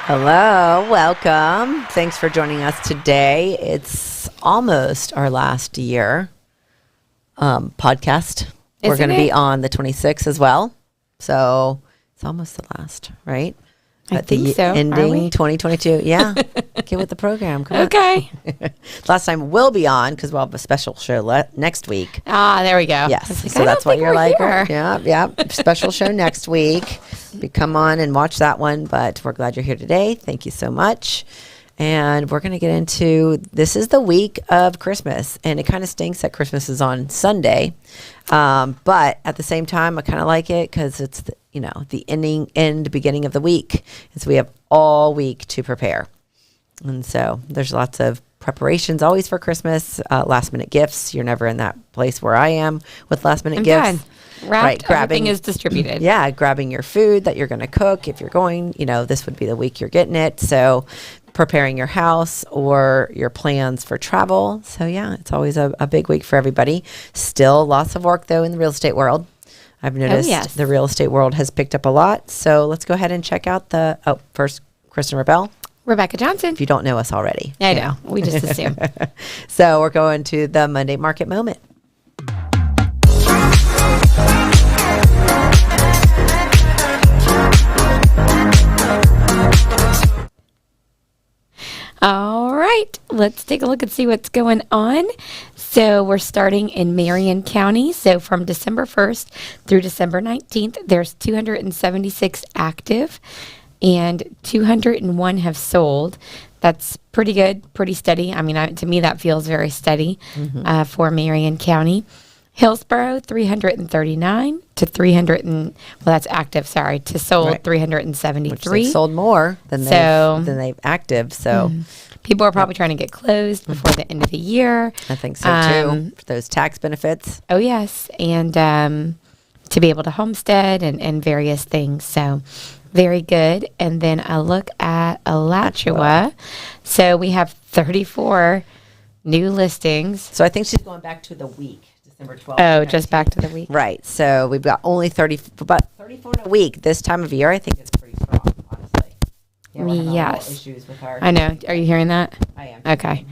Hello, welcome. Thanks for joining us today. It's almost our last year podcast. We're going to be on the 26th as well. So it's almost the last, right? I think so. Ending 2022. Yeah. Get with the program. Come Okay. on. Last time we'll be on because we'll have a special show next week. Ah, there we go. Yes. Like, So that's what you're like. Here. Yeah. Special show next week. Come on and watch that one. But we're glad you're here today. Thank you so much. And we're going to get into, this is the week of Christmas, and it kind of stinks that Christmas is on Sunday. But at the same time, I kind of like it because it's, the beginning of the week. And so we have all week to prepare. And so there's lots of preparations always for Christmas, last minute gifts. You're never in that place where I am with last minute gifts. Wrapped, everything is distributed. Yeah, grabbing your food that you're going to cook. If you're going, this would be the week you're getting it. So preparing your house or your plans for travel. So yeah, it's always a big week for everybody. Still lots of work though in the real estate world. I've noticed the real estate world has picked up a lot. So let's go ahead and check out first, Kristen Rabell. Rebecca Johnson. If you don't know us already. I know. We just assume. So we're going to the Monday Market Moment. All right, let's take a look and see what's going on. So we're starting in Marion County. So from December 1st through December 19th, there's 276 active and 201 have sold. That's pretty good, pretty steady. I mean, to me, that feels very steady for Marion County. Hillsborough, 339 to 300 that's active, to sold, right. 373. Which they've sold more than they've active. So people are probably trying to get closed before the end of the year. I think so too. For those tax benefits. Oh yes, and to be able to homestead and various things. So very good. And then a look at Alachua. So we have 34 new listings. So I think she's going back to the week. December 12th. Oh, just back to the week. Right. So we've got only about 34 in a week. This time of year, I think it's pretty strong, honestly. Yeah, we're having a little issues with our... I know. Are you hearing that? I am. Okay.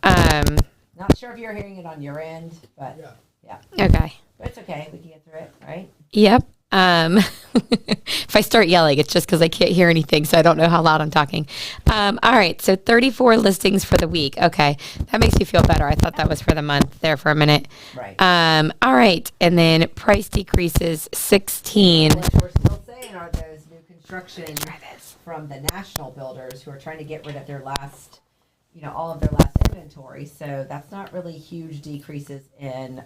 Not sure if you're hearing it on your end, but yeah. Okay. But it's okay. We can get through it, right? Yep. If I start yelling, it's just because I can't hear anything, so I don't know how loud I'm talking. All right, so 34 listings for the week. Okay, that makes me feel better. I thought that was for the month there for a minute. Right. All right, and then price decreases 16. What we're still saying are those new construction from the national builders who are trying to get rid of their last, all of their last inventory. So that's not really huge decreases in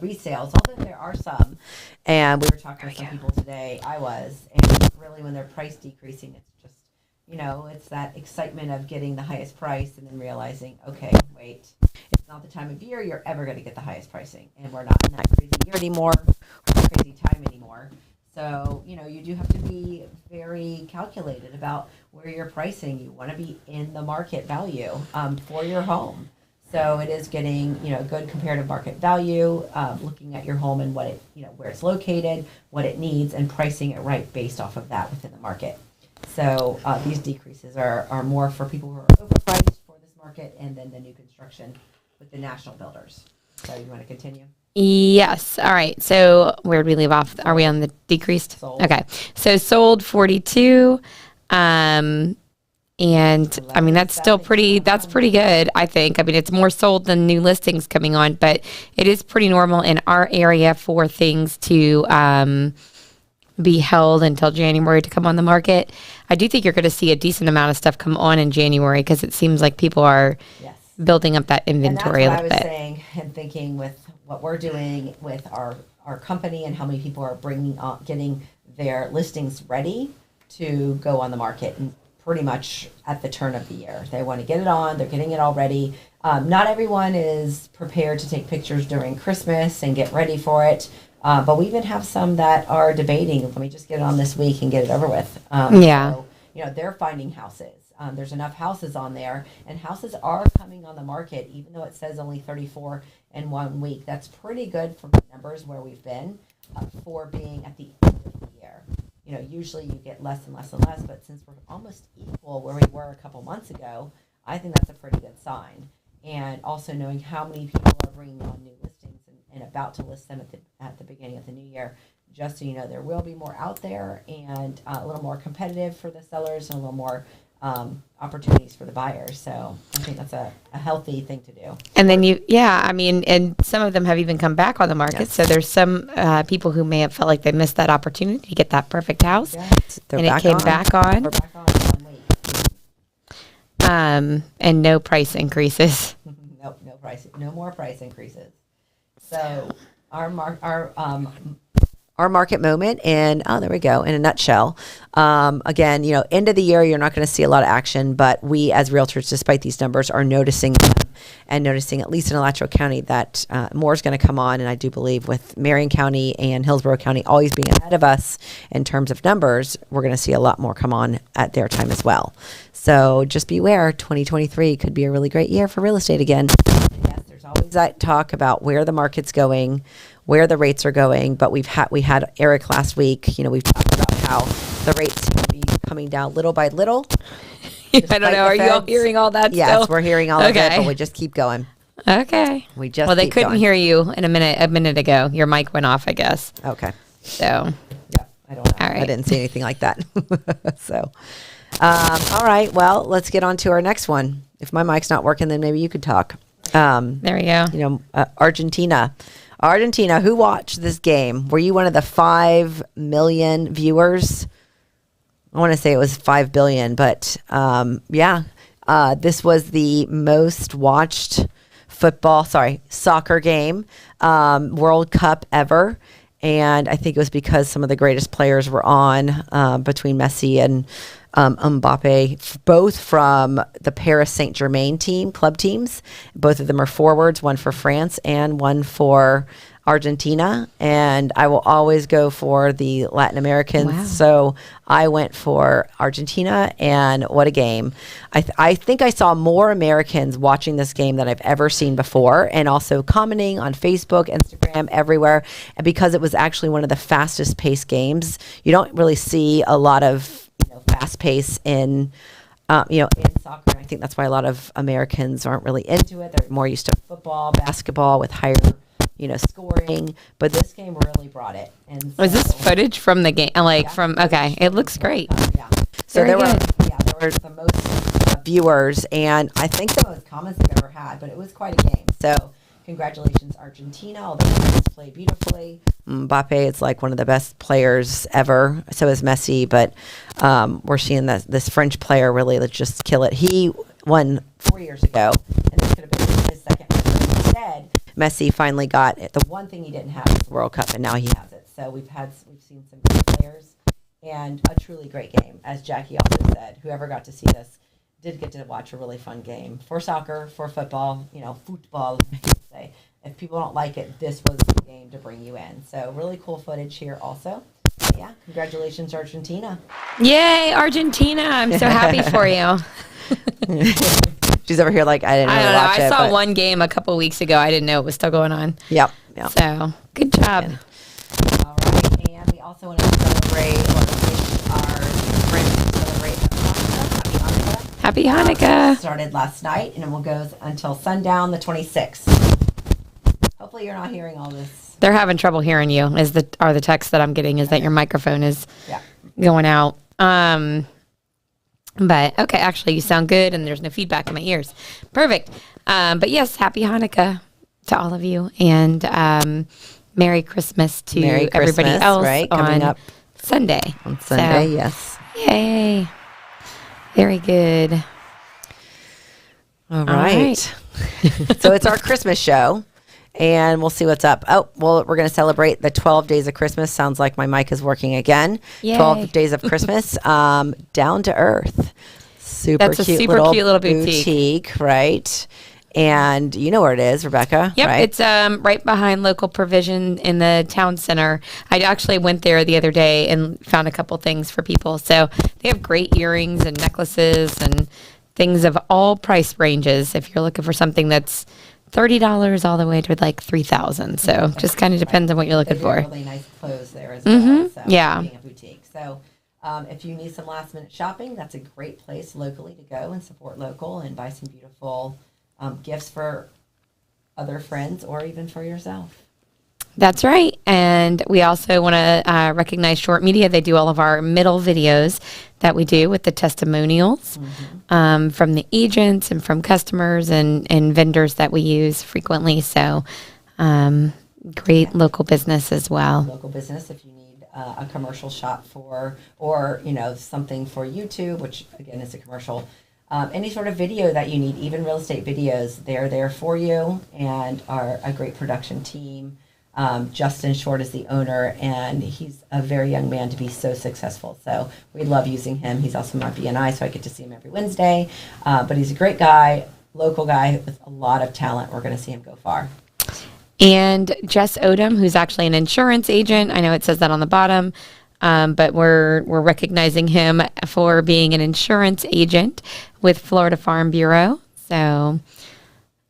resales, although there are some. And we were talking to some people today, and really when they're price decreasing, it's just, it's that excitement of getting the highest price and then realizing, okay, wait, it's not the time of year you're ever going to get the highest pricing. And we're not in that crazy year anymore, or that crazy time anymore. So, you do have to be very calculated about where you're pricing. You want to be in the market value for your home. So it is getting, good comparative market value, looking at your home and what it, where it's located, what it needs, and pricing it right based off of that within the market. So these decreases are more for people who are overpriced for this market, and then the new construction with the national builders. So you want to continue? Yes. All right. So where did we leave off? Are we on the decreased? Sold. Okay. So sold 42. And I mean, that's pretty good, I think. I mean, it's more sold than new listings coming on, but it is pretty normal in our area for things to be held until January to come on the market. I do think you're going to see a decent amount of stuff come on in January because it seems like people are building up that inventory a little bit. And that's what I was saying and thinking with what we're doing with our company and how many people are getting their listings ready to go on the market. And pretty much at the turn of the year. They want to get it on. They're getting it all ready. Not everyone is prepared to take pictures during Christmas and get ready for it. But we even have some that are debating, let me just get it on this week and get it over with. So, they're finding houses. There's enough houses on there, and houses are coming on the market, even though it says only 34 in 1 week. That's pretty good for numbers where we've been for being at the end of the year. usually you get less and less and less, but since we're almost equal where we were a couple months ago, I think that's a pretty good sign. And also knowing how many people are bringing on new listings and about to list them at the beginning of the new year, just so you know, there will be more out there and a little more competitive for the sellers and a little more opportunities for the buyers. So I think that's a healthy thing to do. And then and some of them have even come back on the market. Yes. So there's some people who may have felt like they missed that opportunity to get that perfect house. Yes. And it came back on. We're back on one week. And no price increases. Nope, no more price increases. So our market moment, and there we go, in a nutshell. Again, end of the year, you're not going to see a lot of action, but we as realtors, despite these numbers, are noticing them and noticing, at least in Alachua County, that more is going to come on. And I do believe with Marion County and Hillsborough County always being ahead of us in terms of numbers, we're going to see a lot more come on at their time as well. So just beware, 2023 could be a really great year for real estate again. And yes, there's always that talk about where the market's going, where the rates are going, but we had Eric last week. We've talked about how the rates seem to be coming down little by little. I don't know. Are you all hearing all that? Yes, still? We're hearing all of it, but we just keep going. Okay. Well, they couldn't hear you in a minute ago. Your mic went off, I guess. Okay. So. Yeah, I don't know. All right. I didn't see anything like that. So, all right. Well, let's get on to our next one. If my mic's not working, then maybe you could talk. There we go. Argentina, who watched this game? Were you one of the 5 million viewers? I want to say it was 5 billion, but this was the most watched soccer game, World Cup ever. And I think it was because some of the greatest players were on, between Messi and Mbappe, both from the Paris Saint-Germain club teams. Both of them are forwards, one for France and one for Argentina. And I will always go for the Latin Americans. Wow. So I went for Argentina, and what a game. I think I saw more Americans watching this game than I've ever seen before, and also commenting on Facebook, Instagram, everywhere. And because it was actually one of the fastest paced games, you don't really see a lot of fast pace in soccer. I think that's why a lot of Americans aren't really into it. They're more used to football, basketball with higher, scoring. But this game really brought it. And was this footage from the game? Okay, it looks great. Yeah. So there were the most viewers, and I think the most comments they've ever had. But it was quite a game. So congratulations, Argentina. All the players played beautifully. Mbappe is like one of the best players ever. So is Messi. But we're seeing this French player really just kill it. He won 4 years ago, and this could have been his second one. Instead, Messi finally got it. The one thing he didn't have was the World Cup, and now he has it. So we've seen some good players and a truly great game. As Jackie also said, whoever got to see this did get to watch a really fun game for soccer, for football, football, I should say. If people don't like it, this was the game to bring you in. So really cool footage here also. But yeah, congratulations, Argentina. Yay, Argentina. I'm so happy for you. She's over here like, I didn't really watch it. I saw one game a couple weeks ago. I didn't know it was still going on. Yep. So, good job. All right. And we also want to celebrate our friends celebrate Hanukkah. Happy Hanukkah. Started last night, and it will go until sundown the 26th. Hopefully you're not hearing all this. They're having trouble hearing you, are the texts that I'm getting, is that your microphone is going out. But, okay, actually, you sound good, and there's no feedback in my ears. Perfect. But, yes, happy Hanukkah to all of you, and Merry Christmas to everybody else coming up Sunday. On Sunday, yes. Yay. Very good. All right. So it's our Christmas show. And we'll see what's up. Oh, well, we're going to celebrate the 12 days of Christmas. Sounds like my mic is working again. Yay. 12 days of Christmas. Down to earth. That's a super cute little boutique. Right? And you know where it is, Rebecca. Yep, right? It's right behind Local Provision in the town center. I actually went there the other day and found a couple things for people. So they have great earrings and necklaces and things of all price ranges. If you're looking for something that's $30 all the way to like $3,000. So just kind of depends on what you're looking for. Really nice clothes there as well. So yeah. Being a boutique. So So if you need some last minute shopping, that's a great place locally to go and support local and buy some beautiful gifts for other friends or even for yourself. That's right. And we also want to recognize Short Media. They do all of our middle videos that we do with the testimonials from the agents and from customers and vendors that we use frequently. So great local business as well. Local business, if you need a commercial shot for, or, something for YouTube, which again is a commercial, any sort of video that you need, even real estate videos, they're there for you and are a great production team. Justin Short is the owner, and he's a very young man to be so successful. So we love using him. He's also my BNI, so I get to see him every Wednesday. But he's a great guy, local guy with a lot of talent. We're going to see him go far. And Jess Odom, who's actually an insurance agent. I know it says that on the bottom, but we're recognizing him for being an insurance agent with Florida Farm Bureau. So.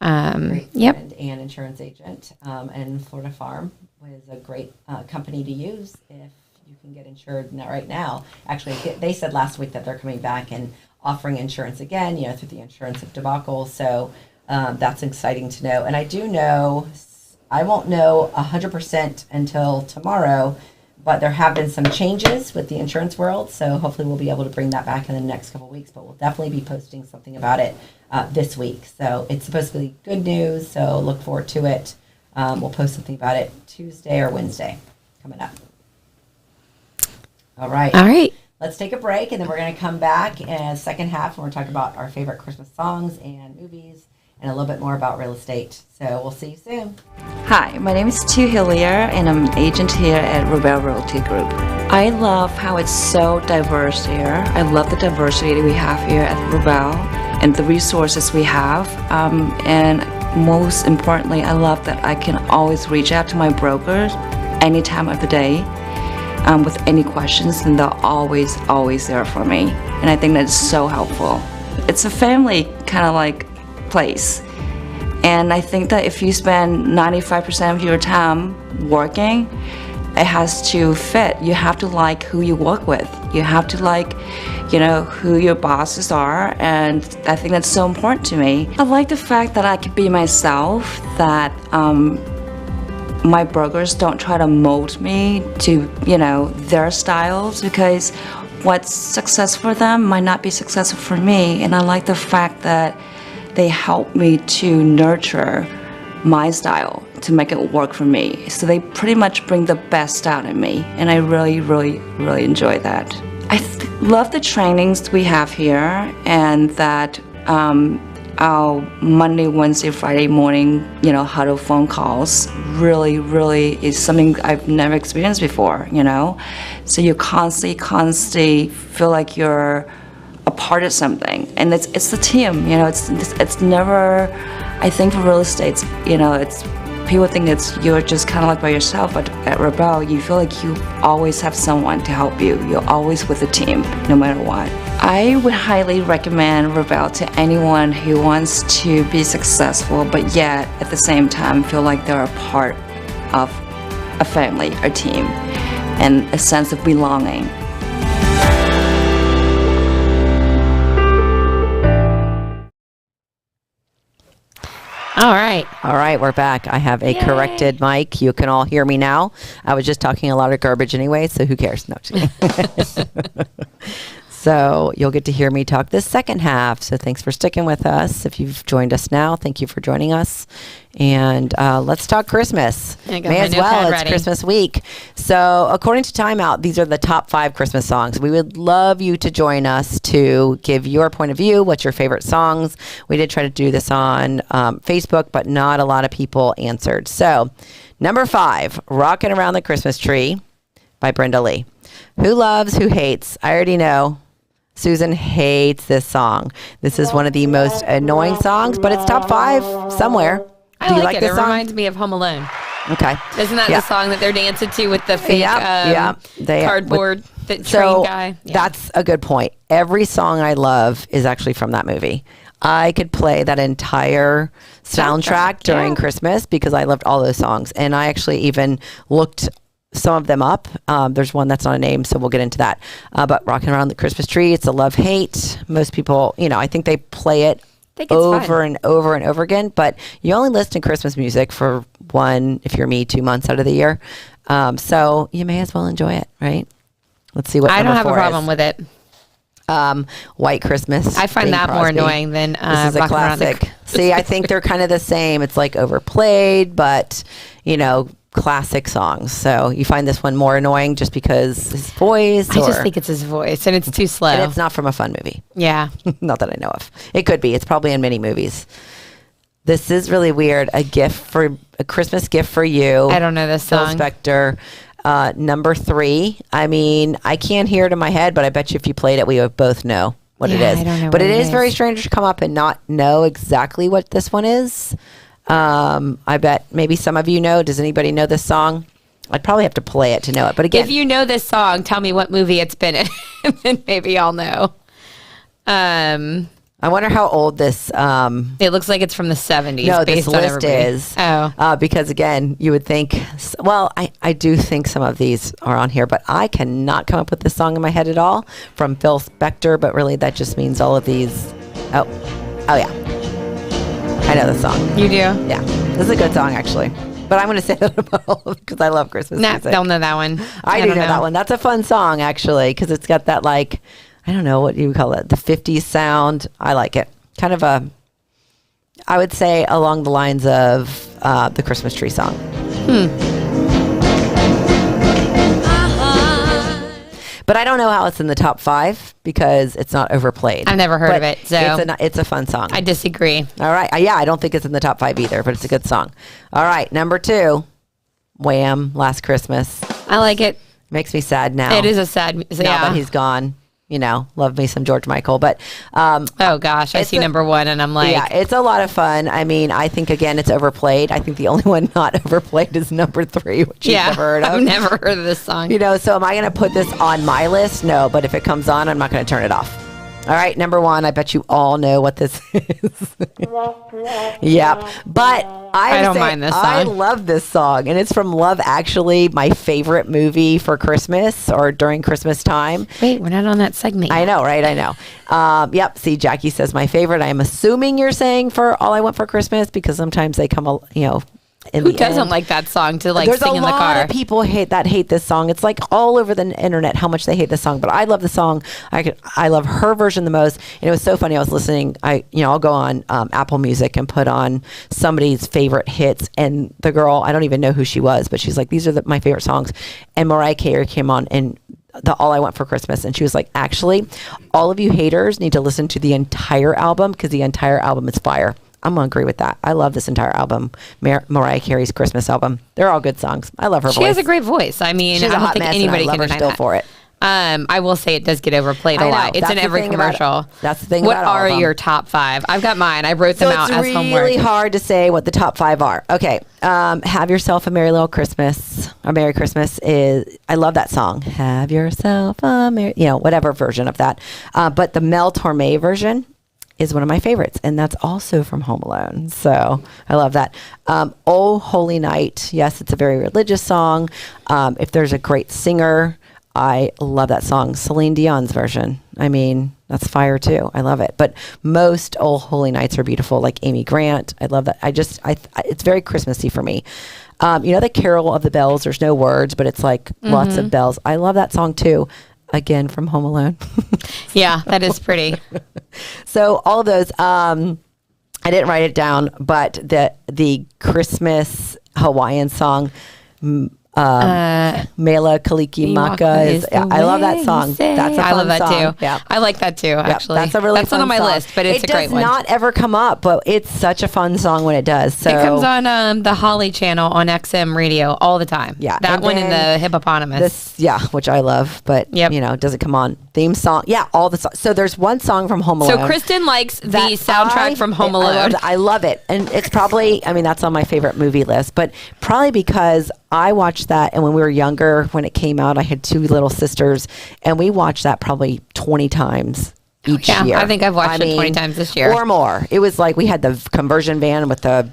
Great friend and insurance agent, and Florida Farm is a great company to use if you can get insured right now. Actually, they said last week that they're coming back and offering insurance again, through the insurance of debacle. So that's exciting to know. And I do know, I won't know 100% until tomorrow, but there have been some changes with the insurance world. So hopefully we'll be able to bring that back in the next couple of weeks, but we'll definitely be posting something about it this week. So it's supposed to be good news, so look forward to it. We'll post something about it Tuesday or Wednesday coming up. All right. Let's take a break, and then we're going to come back in the second half, and we're talking about our favorite Christmas songs and movies and a little bit more about real estate. So we'll see you soon. Hi, my name is Tu Hillier, and I'm an agent here at Rabell Realty Group. I love how it's so diverse here. I love the diversity that we have here at Rabell and the resources we have. And most importantly, I love that I can always reach out to my brokers any time of the day with any questions, and they're always there for me. And I think that's so helpful. It's a family kind of like place. And I think that if you spend 95% of your time working, it has to fit. You have to like who you work with. You have to like, who your bosses are. And I think that's so important to me. I like the fact that I can be myself, that my brokers don't try to mold me to, their styles, because what's successful for them might not be successful for me. And I like the fact that they help me to nurture my style to make it work for me. So they pretty much bring the best out of me, and I really, really, really enjoy that. I love the trainings we have here, and that our Monday, Wednesday, Friday morning, huddle phone calls really, really is something I've never experienced before, So you constantly feel like you're a part of something, and it's the team. It's never. I think for real estate, it's people think you're just kind of like by yourself, but at Rabell, you feel like you always have someone to help you. You're always with a team, no matter what. I would highly recommend Rabell to anyone who wants to be successful, but yet at the same time feel like they're a part of a family, a team, and a sense of belonging. All right, we're back. I have a corrected mic. You can all hear me now. I was just talking a lot of garbage anyway, so who cares? No, just kidding. So you'll get to hear me talk this second half. So thanks for sticking with us. If you've joined us now, thank you for joining us. And let's talk Christmas. May as well. It's Christmas week. So according to Time Out, these are the top 5 Christmas songs. We would love you to join us to give your point of view. What's your favorite songs? We did try to do this on Facebook, but not a lot of people answered. So number 5, Rockin' Around the Christmas Tree by Brenda Lee. Who loves, who hates? I already know. Susan hates this song. This is one of the most annoying songs, but it's top 5 somewhere. I like it. It reminds me of Home Alone. Okay. Isn't that the song that they're dancing to with the fake cardboard train guy? Yeah. That's a good point. Every song I love is actually from that movie. I could play that entire soundtrack during Christmas because I loved all those songs. And I actually even looked some of them up. There's one that's not a name, so we'll get into that. But Rocking Around the Christmas Tree, it's a love-hate. Most people, I think they play it over and over and over again, but you only listen to Christmas music for if you're me, 2 months out of the year. So you may as well enjoy it, right? Let's see what I don't have a problem is. with it. White Christmas. I find Bing that Crosby. more annoying than this is a classic. See, I think they're kind of the same. It's like overplayed, but classic songs. So you find this one more annoying just because his voice. I just think it's his voice, and it's too slow. And it's not from a fun movie. Yeah. Not that I know of. It could be. It's probably in many movies. This is really weird. A Christmas gift for you. I don't know this Phil song. Spector. Number 3. I mean, I can't hear it in my head, but I bet you if you played it, we would both know what it is. I don't know but what it is is very strange to come up and not know exactly what this one is. I bet maybe some of you know. Does anybody know this song? I'd probably have to play it to know it. But again, If you know this song, tell me what movie it's been in, and then maybe I'll know. I wonder how old this. It looks like it's from the 70s. No, this based on list everybody. is. Oh. Because again, you would think. Well, I do think some of these are on here, but I cannot come up with this song in my head at all from Phil Spector. But really, that just means all of these. Oh yeah. I know the song. You do? Yeah. This is a good song, actually. But I'm going to say that about all of because I love Christmas Nah, music. don't know that one. I do know that one. That's a fun song, actually, because it's got that, I don't know, what you call it, the 50s sound. I like it. Kind of I would say along the lines of the Christmas tree song. But I don't know how it's in the top 5 because it's not overplayed. I've never heard of it, so it's a fun song. I disagree. All right. Yeah, I don't think it's in the top 5 either, but it's a good song. All right. Number 2, Wham! Last Christmas. I like it. Makes me sad now. It is a sad. Now Yeah. that he's gone. Love me some George Michael. But Oh gosh, I see number 1, and I'm like, yeah, it's a lot of fun. I mean, I think again it's overplayed. I think the only one not overplayed is number 3, which you've never heard of. I've never heard of this song. So am I going to put this on my list? No, but if it comes on, I'm not going to turn it off. All right, number 1, I bet you all know what this is. Yep. But I don't mind this song. I love this song, and it's from Love Actually, my favorite movie for Christmas or during Christmas time. Wait, we're not on that segment. I know, right? I know. Yep. See, Jackie says my favorite. I am assuming you're saying for All I Want for Christmas because sometimes they come, Who doesn't like that song to There's sing in the car? There's a lot of people hate this song. It's like all over the internet how much they hate this song, but I love the song. I love her version the most. And it was so funny. I was listening. I'll go on Apple Music and put on somebody's favorite hits, and the girl, I don't even know who she was, but she's like, these are my favorite songs. And Mariah Carey came on and the All I Want for Christmas, and she was like, actually, all of you haters need to listen to the entire album because the entire album is fire. I'm going to agree with that. I love this entire album, Mariah Carey's Christmas album. They're all good songs. I love her voice. She has a great voice. I mean, She's I a don't hot think mess, anybody and I can love her deny still that. for it. I will say it does get overplayed I a know. lot. It's That's in the every thing about- commercial. that's the thing What about all are of them. your top 5? I've got mine. I wrote them So out it's as homework. really hard to say what the top 5 are. Okay. Have Yourself a Merry Little Christmas. Or Merry Christmas is, I love that song. Have yourself a merry, whatever version of that. But the Mel Torme version is one of my favorites, and that's also from Home Alone. So I love that. Oh Holy Night. Yes, it's a very religious song. If there's a great singer, I love that song. Celine Dion's version. I mean, that's fire too. I love it. But most Oh Holy Nights are beautiful, like Amy Grant. I love that. It's very Christmassy for me. The Carol of the Bells, there's no words, but it's like lots of bells. I love that song too. Again, from Home Alone. Yeah, that is pretty. So all of those, I didn't write it down, but the Christmas Hawaiian song, Mela Kaliki Maka is. I love that song. That's a fun I love that song. too. Yeah. I like that too. Actually, that's a really that's fun not on my song. list, but it's a great one. It does not ever come up, but it's such a fun song when it does. So It comes on the Holly channel on XM radio all the time. Yeah, that and one and then the hippopotamus. which I love, but Yep. doesn't come on theme song. Yeah, all the songs. So there's one song from Home Alone. So Kristen likes the that soundtrack from Home Alone. I love it. And it's probably, that's on my favorite movie list, but probably because I watched that. And when we were younger, when it came out, I had 2 little sisters and we watched that probably 20 times each year. I think I've watched it 20 times this year. Or more. It was like we had the conversion van with the,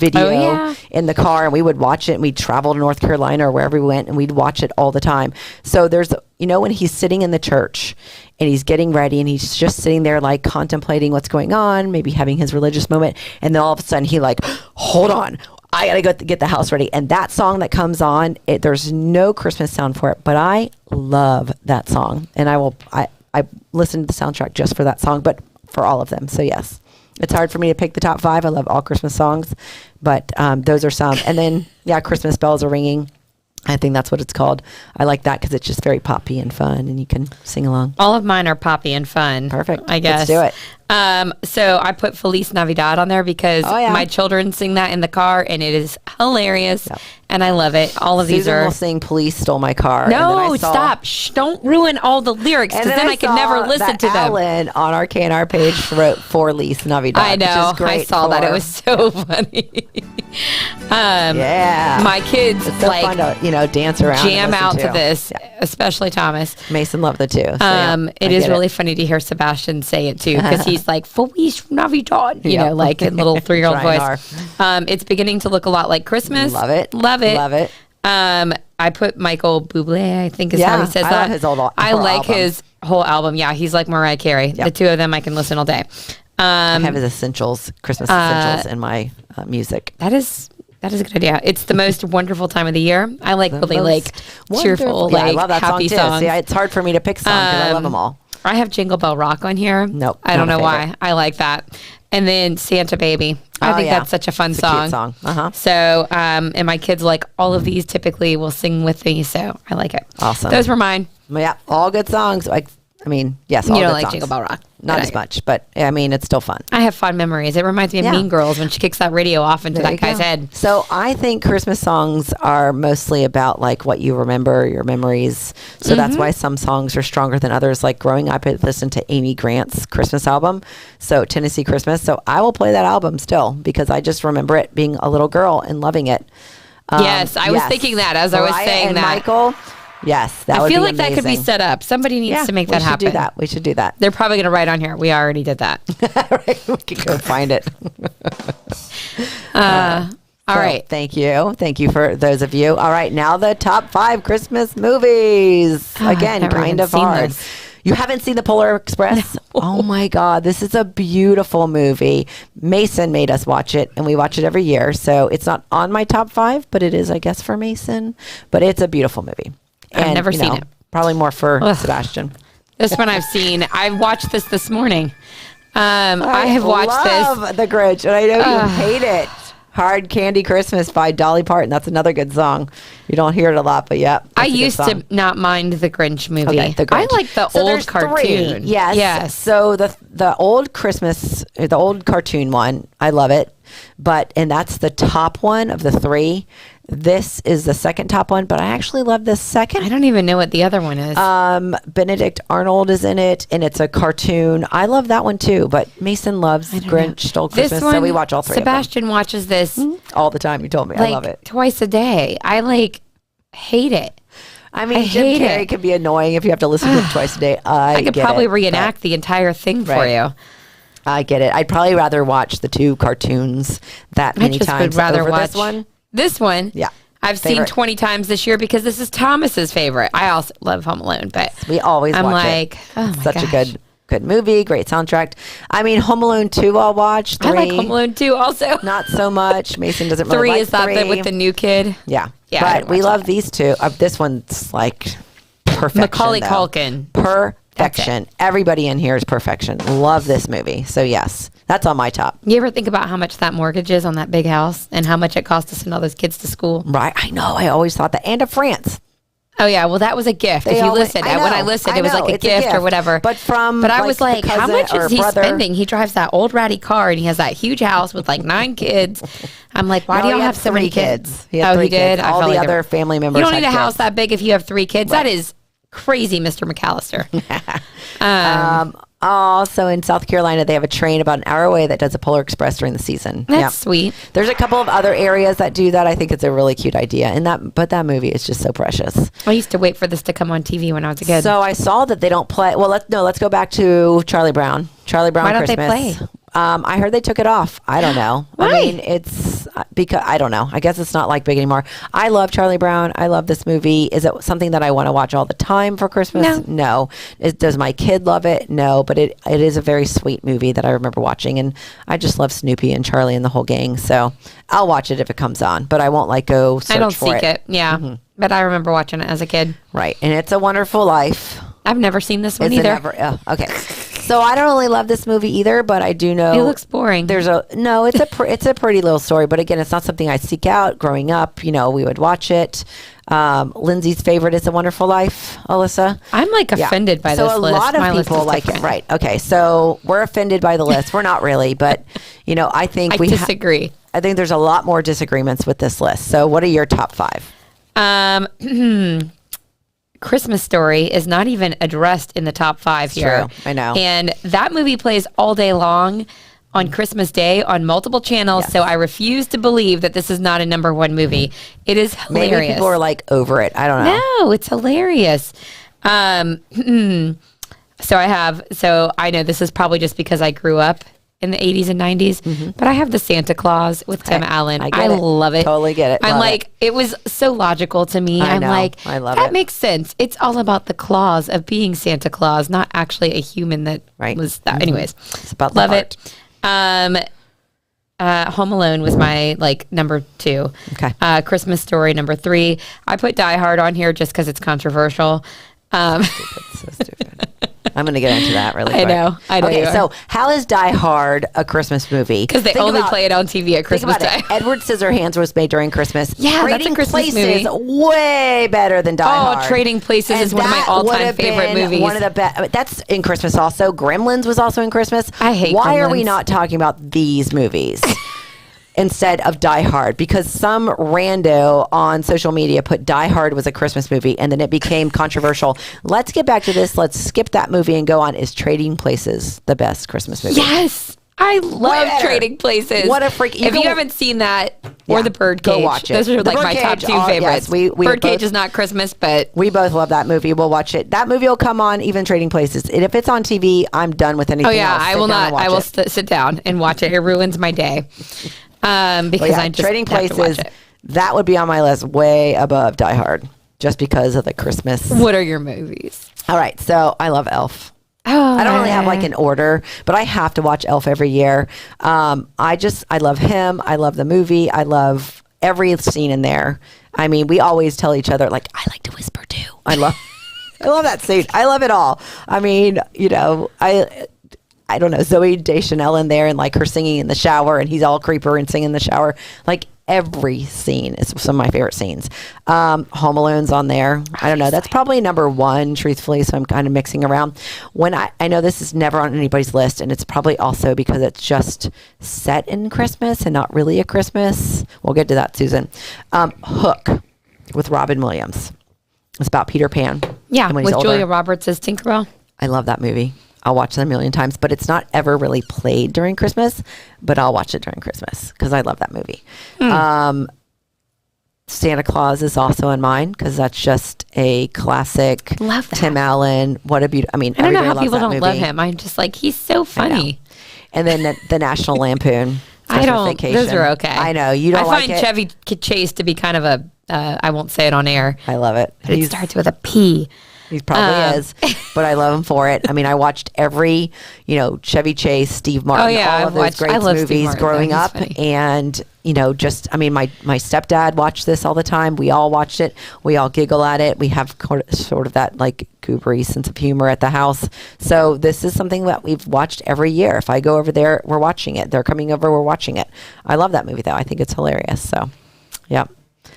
video yeah. in the car, and we would watch it, and we'd travel to North Carolina or wherever we went, and we'd watch it all the time. So there's, when he's sitting in the church and he's getting ready and he's just sitting there like contemplating what's going on, maybe having his religious moment, and then all of a sudden he like, hold on, I gotta go get the house ready. And that song that comes on, there's no Christmas sound for it, but I love that song, and I listen to the soundtrack just for that song, but for all of them. So yes, it's hard for me to pick the top 5. I love all Christmas songs, but those are some. And then Christmas bells are ringing. I think that's what it's called. I like that because it's just very poppy and fun, and you can sing along. All of mine are poppy and fun. Perfect. I guess. Let's do it. So I put Feliz Navidad on there because my children sing that in the car, and it is hilarious, and I love it. All of these Susan will sing "Police Stole My Car." No, stop! Shh, don't ruin all the lyrics, because then I can never listen to them. Alan on our KNR page wrote "Feliz Navidad." I know. Which is great. I saw that. It was so funny. My kids it's so fun to, dance around, jam out to this, especially Thomas. Mason loved it too. So it is really funny to hear Sebastian say it too, because he's like Feliz Navidad, like in little 3-year-old voice. It's beginning to look a lot like Christmas. Love it. Love it. Love it. I put Michael Bublé, I think is how he says that. I love his I like his whole album. Yeah, he's like Mariah Carey. The two of them I can listen all day. I have his essentials, Christmas essentials in my music. That is a good idea. It's the most wonderful time of the year. I like really cheerful, I love that happy song too. songs. See, it's hard for me to pick songs because I love them all. I have Jingle Bell Rock on here. Nope. I don't know why. I like that. And then Santa Baby. I think that's such a fun song. Cute song. Uh-huh. So, and my kids like all of these typically will sing with me. So I like it. Awesome. Those were mine. Yeah. All good songs. Yes. All you don't good like songs. Jingle Bell Rock. Not as much, but it's still fun. I have fond memories. It reminds me of Mean Girls when she kicks that radio off into that guy's head. So I think Christmas songs are mostly about like what you remember, your memories. So that's why some songs are stronger than others. Like growing up, I listened to Amy Grant's Christmas album, so Tennessee Christmas. So I will play that album still because I just remember it being a little girl and loving it. Yes, I was thinking that as I was saying and that. Michael. Yes, that would be I feel like amazing. that could be set up. Somebody needs to make that happen. We should do that. They're probably going to write on here. We already did that. Right, we can go find it. All right. Thank you for those of you. All right, now the top 5 Christmas movies. Again, kind of hard. You haven't seen The Polar Express? No. Oh my God, this is a beautiful movie. Mason made us watch it, and we watch it every year. So it's not on my top 5, but it is, I guess, for Mason. But it's a beautiful movie. I've never seen it. Probably more for Sebastian. This one I've seen. I watched this morning. I have watched this. I love The Grinch, and I know you hate it. Hard Candy Christmas by Dolly Parton. That's another good song. You don't hear it a lot, but I used to not mind the Grinch movie. Okay, the Grinch. I like the old cartoon. 3. Yes. So the old Christmas, the old cartoon one, I love it. And that's the top one of the 3. This is the second top one, but I actually love this second. I don't even know what the other one is. Benedict Arnold is in it, and it's a cartoon. I love that one too, but Mason loves Grinch Stole Christmas, so we watch all 3 Sebastian watches this all the time. You told me. I love it. Twice a day. I hate it. I mean, Jim Carrey can be annoying if you have to listen to him twice a day. I could probably reenact the entire thing for you. I get it. I'd probably rather watch the 2 cartoons that many times over this one. This one, I've seen 20 times this year because this is Thomas's favorite. I also love Home Alone, but we always watch it. Oh my Such gosh. a good movie, great soundtrack. I mean, Home Alone 2 I'll watch. 3, I like Home Alone 2 also. Not so much. Mason doesn't really 3 like is that with the new kid? Yeah. Yeah, but we love these 2. This one's like perfection. Macaulay Culkin. Perfection. Everybody in here is perfection. Love this movie. So yes, that's on my top. You ever think about how much that mortgage is on that big house and how much it costs to send all those kids to school? Right. I know. I always thought that. And to France. Oh yeah, well that was a gift. If you listened, when I listened, it was like a gift or whatever. But I was like, how much is he spending? He drives that old ratty car and he has that huge house with like 9 kids. I'm like, why do y'all have so many kids? He had 3 did. Kids. All the other family members. You don't need a house that big if you have 3 kids. Right. That is crazy, Mr. McAllister. Also in South Carolina, they have a train about an hour away that does a Polar Express during the season. That's sweet. There's a couple of other areas that do that. I think it's a really cute idea. But that movie is just so precious. I used to wait for this to come on TV when I was a kid. So I saw that they don't play. Well, let's go back to Charlie Brown. Charlie Brown Why don't Christmas. they play? I heard they took it off. I don't know. Why? I mean, it's because I don't know. I guess it's not like big anymore. I love Charlie Brown. I love this movie. Is it something that I want to watch all the time for Christmas? No. Does my kid love it? No. But it is a very sweet movie that I remember watching, and I just love Snoopy and Charlie and the whole gang. So I'll watch it if it comes on, but I won't like go search for it. I don't seek it. Yeah. But I remember watching it as a kid. Right. And It's a Wonderful Life. I've never seen this one either. Okay. So I don't really love this movie either, but I do know it looks boring. It's a pretty little story, but again, it's not something I seek out. Growing up, we would watch it. Lindsay's favorite is A Wonderful Life. Alyssa, I'm offended by this list. So a lot of people like it, right? Okay, so we're offended by the list. We're not really, but I think I disagree. I think there's a lot more disagreements with this list. So what are your top 5? Christmas Story is not even addressed in the top 5 here. True. I know. And that movie plays all day long on Christmas Day on multiple channels. Yes. So I refuse to believe that this is not a number 1 movie. It is hilarious. Maybe people are over it. I don't know. No, it's hilarious. So I know this is probably just because I grew up in the 80s and 90s, but I have the Santa Claus with Tim Allen. I love it. Totally get it. It was so logical to me. I love that makes sense. It's all about the claws of being Santa Claus, not actually a human that was that. Anyways, it's about love it. Home Alone was my number 2. Okay. Christmas Story number 3. I put Die Hard on here just because it's controversial. So stupid. I'm going to get into that really quick. I know. Okay, so how is Die Hard a Christmas movie? Because they only play it on TV at Christmas Day. Edward Scissorhands was made during Christmas. Yeah, that's a Christmas movie. Way better than Die Hard. Oh, Trading Places is one of my all-time favorite movies. One of the best. That's in Christmas also. Gremlins was also in Christmas. I hate Why Gremlins. are we not talking about these movies? Instead of Die Hard, because some rando on social media put Die Hard was a Christmas movie and then it became controversial. Let's get back to this. Let's skip that movie and go on. Is Trading Places the best Christmas movie? Yes. I love Trading Places. What a freak. If you haven't seen that or The Birdcage, go watch it. Those are my top 2 favorites. Yes, Birdcage is not Christmas, but we both love that movie. We'll watch it. That movie will come on, even Trading Places. And if it's on TV, I'm done with anything else. I will not. I will sit down and watch it. It ruins my day. Because I just Trading have to watch Places, it. that would be on my list way above Die Hard, just because of the Christmas. What are your movies? All right, so I love Elf. Oh, I don't really have an order, but I have to watch Elf every year. I love him. I love the movie. I love every scene in there. I mean, we always tell each other, I like to whisper too. I love that scene. I love it all. I mean, I don't know, Zooey Deschanel in there and her singing in the shower and he's all creeper and singing in the shower. Every scene is some of my favorite scenes. Home Alone's on there. I don't know. That's probably number 1, truthfully. So I'm kind of mixing around. When I know this is never on anybody's list, and it's probably also because it's just set in Christmas and not really a Christmas. We'll get to that, Susan. Hook with Robin Williams. It's about Peter Pan. Yeah, with Julia Roberts as Tinkerbell. I love that movie. I'll watch it a million times, but it's not ever really played during Christmas, but I'll watch it during Christmas because I love that movie. Santa Claus is also in mine because that's just a classic. Love that. Tim Allen. What a beautiful. I mean, I don't know how people don't movie. love him. I'm just he's so funny. And then the National Lampoon. I don't. Vacation. Those are okay. I know you don't. I find Chevy Chase to be kind of a. I won't say it on air. I love it. But it starts with a P. He probably is, but I love him for it. I mean, I watched every, Chevy Chase, Steve Martin, all of those great movies growing up. And, my stepdad watched this all the time. We all watched it. We all giggle at it. We have sort of that goobery sense of humor at the house. So this is something that we've watched every year. If I go over there, we're watching it. They're coming over, we're watching it. I love that movie though. I think it's hilarious. So yeah,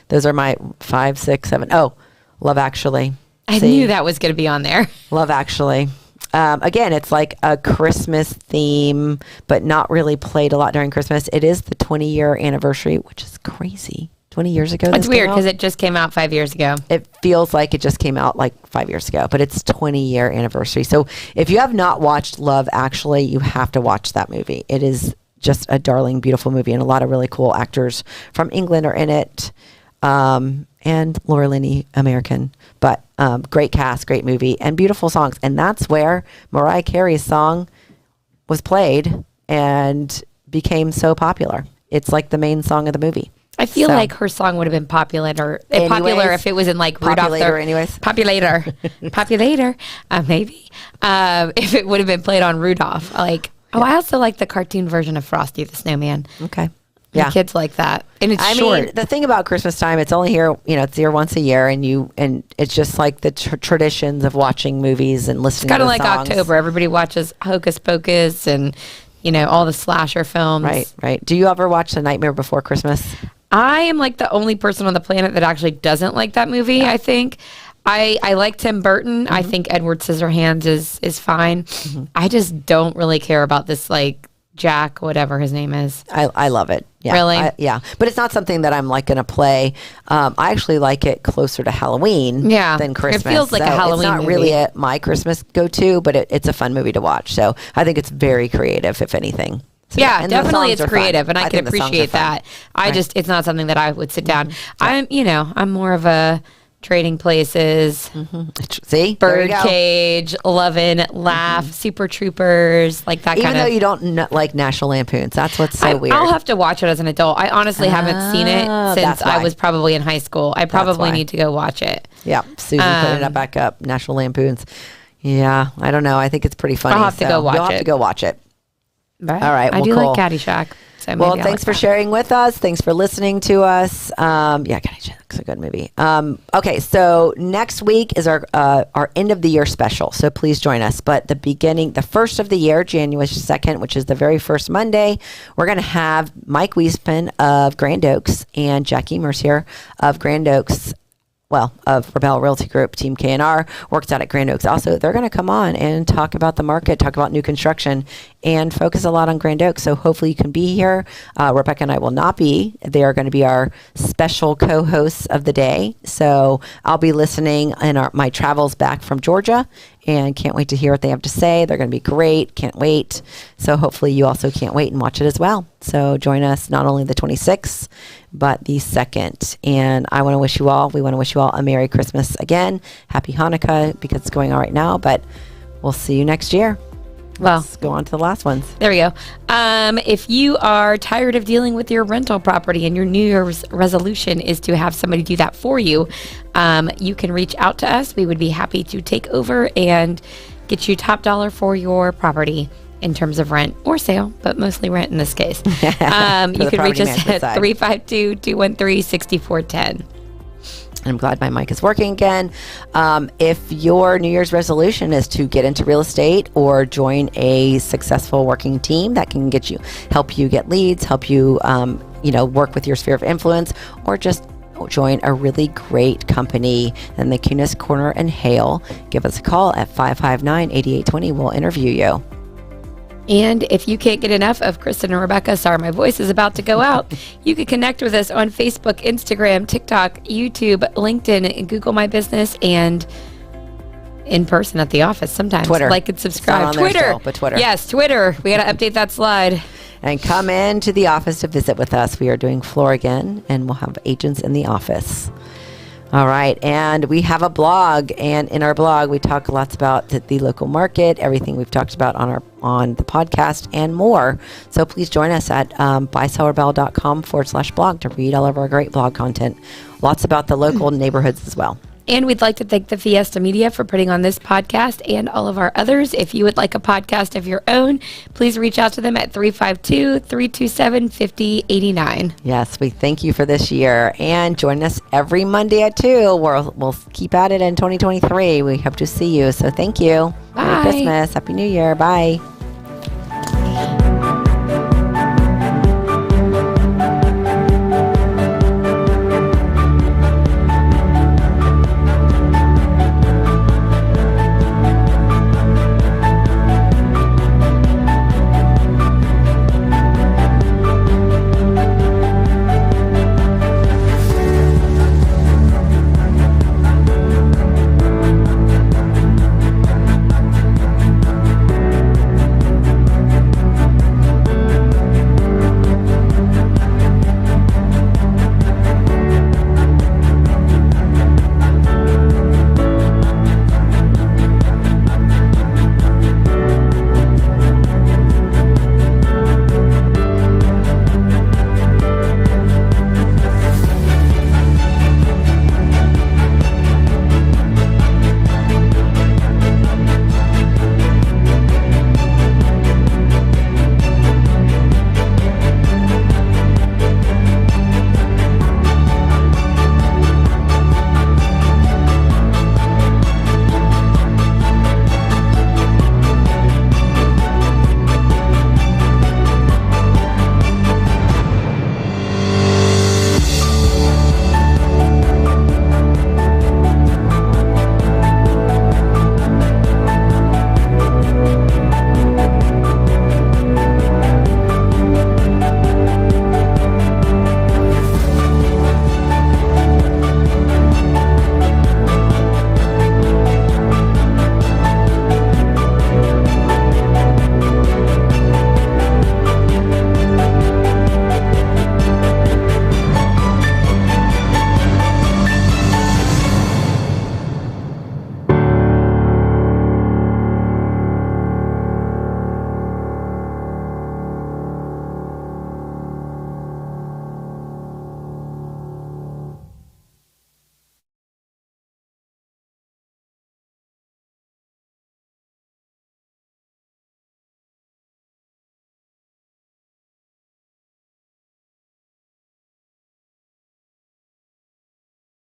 those are my 5, 6, 7. Oh, Love Actually. I knew that was going to be on there. Love Actually. Again, it's a Christmas theme, but not really played a lot during Christmas. It is the 20-year anniversary, which is crazy. 20 years ago. It's weird because it just came out 5 years ago. It feels like it just came out 5 years ago, but it's 20-year anniversary. So if you have not watched Love Actually, you have to watch that movie. It is just a darling, beautiful movie, and a lot of really cool actors from England are in it. And Laura Linney, American, but great cast, great movie, and beautiful songs. And that's where Mariah Carey's song was played and became so popular. it's like the main song of the movie. I feel So- like her song would have been popular Anyways, if it was in like Rudolph Populator anyways. Populator, maybe. If it would have been played on Rudolph, like. Oh, I also like the cartoon version of Frosty the Snowman. Okay. The Yeah. kids like that, and it's I short. mean, the thing about Christmas time, it's only here, it's here once a year, and it's just like the traditions of watching movies and listening to Kind of the like songs. October. Everybody watches Hocus Pocus and all the slasher films. Right. Do you ever watch The Nightmare Before Christmas? I am like the only person on the planet that actually doesn't like that movie. I think I like Tim Burton. I think Edward Scissorhands is fine. I just don't really care about this like Jack, whatever his name is. I love it. Yeah. Really? Yeah. But it's not something that I'm like going to play. I actually like it closer to Halloween than Christmas. It feels like a Halloween It's not movie. really my Christmas go-to, but it's a fun movie to watch. So I think it's very creative, if anything. So, Yeah, and the definitely songs it's are fun. creative, and I can think the songs are appreciate fun. that. It's not something that I would sit down. Mm-hmm. I'm more of a Trading Places, See? There you go. Birdcage, Lovin', Laugh, Super Troopers, like that Even kind of. though you don't like National Lampoons. That's what's so weird. I'll have to watch it as an adult. I honestly haven't seen it Oh, since that's I why. was probably in high school. I probably why. need to go watch it. Yeah, Susie put it back up. National Lampoons. Yeah, I don't know. I think it's pretty funny. I'll have to go watch You'll have it. to go watch it. But All right, I well, do cool. like Caddyshack. So Well, maybe I'll thanks like for that. sharing with us. Thanks for listening to us. Caddyshack's a good movie. Okay, so next week is our end of the year special. So please join us. But the first of the year, January 2nd, which is the very first Monday, we're going to have Mike Wiesman of Grand Oaks and Jackie Mercier of Grand Oaks. Of Rabell Realty Group, Team K&R, works out at Grand Oaks. Also, they're going to come on and talk about the market, talk about new construction, and focus a lot on Grand Oaks. So hopefully you can be here. Rebecca and I will not be. They are going to be our special co-hosts of the day. So I'll be listening in my travels back from Georgia, and can't wait to hear what they have to say. They're going to be great. Can't wait. So hopefully you also can't wait and watch it as well. So join us not only the 26th, but the 2nd. And we want to wish you all a Merry Christmas again. Happy Hanukkah, because it's going on right now, but we'll see you next year. Well, Let's go on to the last ones. there we go. If you are tired of dealing with your rental property and your New Year's resolution is to have somebody do that for you, you can reach out to us. We would be happy to take over and get you top dollar for your property in terms of rent or sale, but mostly rent in this case. You the can reach property us management at side. 352-213-6410. I'm glad my mic is working again. If your New Year's resolution is to get into real estate or join a successful working team that can help you get leads, help you, work with your sphere of influence, or just join a really great company, then the Kunis Corner and Hale, give us a call at 559-8820. We'll interview you. And if you can't get enough of Kristen and Rebecca, sorry, my voice is about to go out, you can connect with us on Facebook, Instagram, TikTok, YouTube, LinkedIn, and Google My Business, and in person at the office sometimes. Twitter. Like and subscribe. It's not on there Twitter. still, but Twitter. Yes, Twitter. We got to update that slide. And come into the office to visit with us. We are doing floor again, and we'll have agents in the office. All right, and we have a blog, and in our blog we talk lots about the local market, everything we've talked about on the podcast, and more. So please join us at buysellrebell.com/blog to read all of our great blog content. Lots about the local neighborhoods as well. And we'd like to thank the Fiesta Media for putting on this podcast and all of our others. If you would like a podcast of your own, please reach out to them at 352-327-5089. Yes, we thank you for this year, and join us every Monday at 2. We'll keep at it in 2023. We hope to see you. So thank you. Bye. Merry Christmas. Happy New Year. Bye.